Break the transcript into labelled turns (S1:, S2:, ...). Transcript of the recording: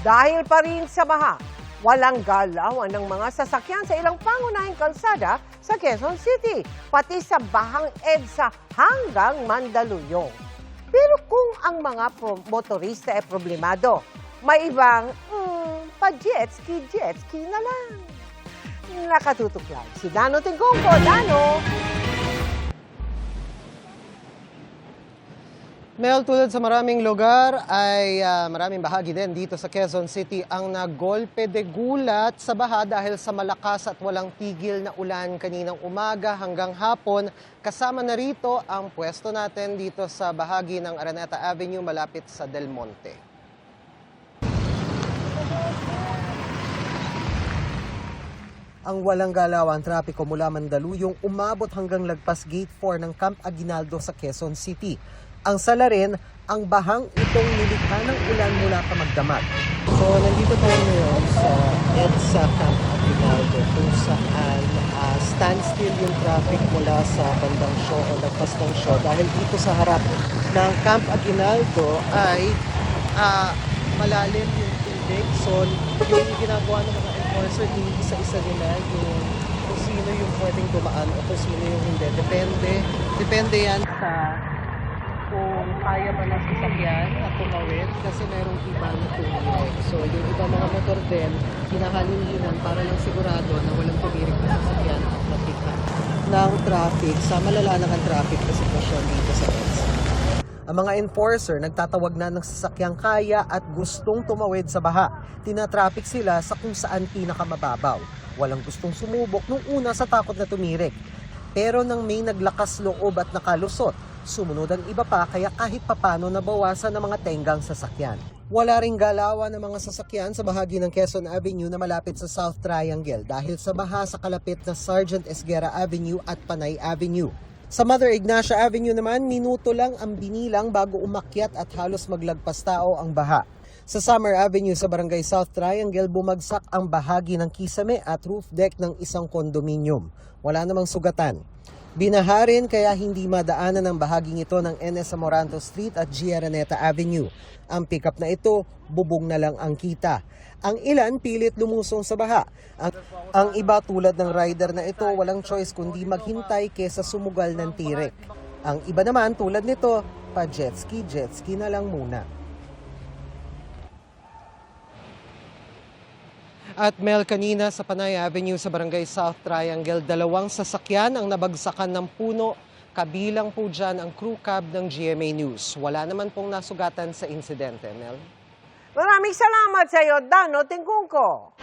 S1: Dahil pa rin sa baha, walang galawan ng mga sasakyan sa ilang pangunahing kalsada sa Quezon City, pati sa bahang EDSA hanggang Mandaluyong. Pero kung ang mga motorista ay problemado, may ibang pa-jet ski na lang. Nakatutok lang si Dano Tingkongko. Dano!
S2: Mel, tulad sa maraming lugar ay maraming bahagi din dito sa Quezon City ang nagolpe de gulat sa baha dahil sa malakas at walang tigil na ulan kaninang umaga hanggang hapon. Kasama na rito ang pwesto natin dito sa bahagi ng Araneta Avenue malapit sa Del Monte. Ang walang galawang trapiko mula Mandaluyong umabot hanggang lagpas Gate 4 ng Camp Aguinaldo sa Quezon City. Ang sala rin, ang bahang itong nilikha ng ulan mula pa magdamag. So, nandito tayo ngayon sa EDSA Camp Aguinaldo kung saan standstill yung traffic mula sa bandang show o lagpas ng show dahil dito sa harap ng Camp Aguinaldo ay malalim yung tubig. So, yung ginagawa ng mga enforcer, isa-isa nila yung kung sino yung pwedeng dumaan o kung sino yung hindi. Depende yan sa kung kaya ba ng sasakyan at tumawid kasi merong iba na tumirik. So, yung ibang mga motor din, hinahalin-hinan para lang sigurado na walang tumirik na sasakyan at matikan ng traffic sa malalalang traffic na sitwasyon dito sa EDSA. Ang mga enforcer nagtatawag na ng sasakyang kaya at gustong tumawid sa baha. Tinatraffic sila sa kung saan pinakamababaw. Walang gustong sumubok nung una sa takot na tumirik. Pero nang may naglakas loob at nakalusot, sumunod ang iba pa kaya kahit papano nabawasan ng mga tenggang sasakyan. Wala ring galawan ng mga sasakyan sa bahagi ng Quezon Avenue na malapit sa South Triangle dahil sa baha sa kalapit na Sergeant Esguerra Avenue at Panay Avenue. Sa Mother Ignacia Avenue naman, minuto lang ang binilang bago umakyat at halos maglagpas tao ang baha. Sa Summer Avenue sa Barangay South Triangle, bumagsak ang bahagi ng kisame at roof deck ng isang kondominium. Wala namang sugatan. Binaha rin kaya hindi madaanan ang bahaging ito ng NS Amoranto Street at G. Araneta Avenue. Ang pickup na ito, bubong na lang ang kita. Ang ilan pilit lumusong sa baha. Ang iba tulad ng rider na ito walang choice kundi maghintay kesa sumugal ng tirik. Ang iba naman tulad nito, pa-jet ski na lang muna. At Mel, kanina sa Panay Avenue sa Barangay South Triangle, 2 sasakyan ang nabagsakan ng puno. Kabilang po dyan ang crew cab ng GMA News. Wala naman pong nasugatan sa insidente, Mel.
S1: Maraming salamat sa iyo, Dano Tingkongko.